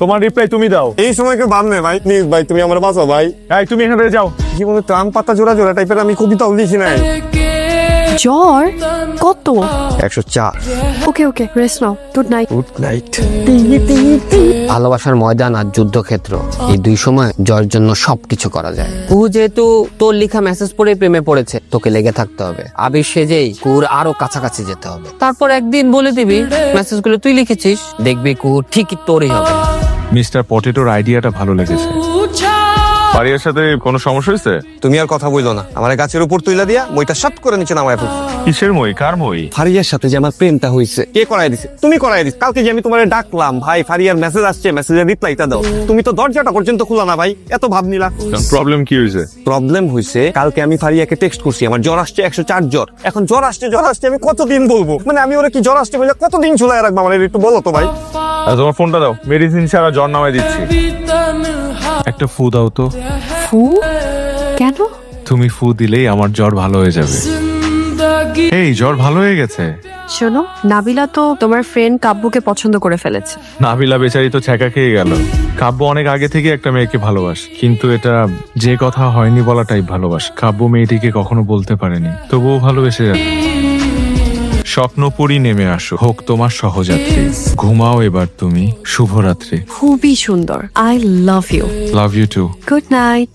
তোমার রিপ্লাই তুমি দাও। এই সময় কেউ ভাবনে ভাই, প্লিজ ভাই তুমি আমার বাঁচাও ভাই। এই তুমি এখান থেকে যাও। জীবনে ট্রাম পাতা জোড়া জোড়া টাইপের আমি কবিতাও লিখি নাই। জ্বর কত? 104। ওকে ওকে, রেস্ট নাও। Good night. Good night. ভালোবাসার ময়দান আর যুদ্ধক্ষেত্র, এই দুই সময় জ্বরের জন্য সবকিছু করা যায়। কুহু যেহেতু তোর লেখা মেসেজ পড়ে প্রেমে পড়েছে, তোকে লেগে থাকতে হবে। আবির সেজেই কুহুর আরো কাছাকাছি যেতে হবে। তারপর একদিন বলে দিবি মেসেজগুলো তুই লিখেছিস, দেখবি কুহু ঠিকই তোরই হবে। মিস্টার পটেটোর আইডিয়াটা ভালো লেগেছে। পারিয়ার সাথে কোনো সমস্যা হয়েছে? তুমি আর কথা বইলো না, আমার গাছের উপর তুইলা দিয়া মইটা শট করে নিচে নামায় ফেলছো। কিসের মই? কার মই? ফারিয়ার সাথে যে আমার প্রেমটা হইছে, কে করায় দিছে? তুমি করায় দিছ। কালকে যে আমি তোমারে ডাকলাম, ভাই ফারিয়ার মেসেজ আসছে, মেসেজের রিপ্লাইটা দাও, তুমি তো দরজাটা পর্যন্ত খোলা না ভাই, এত ভাব নিলা। প্রবলেম কি হয়েছে? প্রবলেম হইছে, কালকে আমি ফারিয়াকে টেক্সট করছি আমার জ্বর আসছে 104 জ্বর। এখন জ্বর আসছে আমি কতদিন বলবো? মানে আমি ওরা কি জ্বর আসছে বলে কতদিন ঝুলাই রাখবো? আমার একটু বলো তো ভাই। তোমার ফোনটা দাও, মেডিসিন ছাড়া জ্বর নামায় দিচ্ছি। একটা ফু দাও তো। ফু? কেন? তুমি ফু দিলেই আমার জ্বর ভালো হয়ে যাবে। এই জ্বর ভালো হয়ে গেছে। শোনো, নাবিলা তো তোমার ফ্রেন্ড কাব্যকে পছন্দ করে ফেলেছে। নাবিলা বেচারি তো ছ্যাঁকা খেয়ে গেল। কাব্য অনেক আগে থেকে একটা মেয়েকে ভালোবাসে, কিন্তু এটা যে কথা হয়নি বলাটাই ভালোবাসে। কাব্য মেয়েটিকে কখনো বলতে পারেনি, তবুও ভালোবেসে যাবে। স্বপ্নপুরী নেমে আসো, হোক তোমার সহযাত্রী। ঘুমাও এবার তুমি, শুভরাত্রি। খুবই সুন্দর। I love you. Love you too. Good night.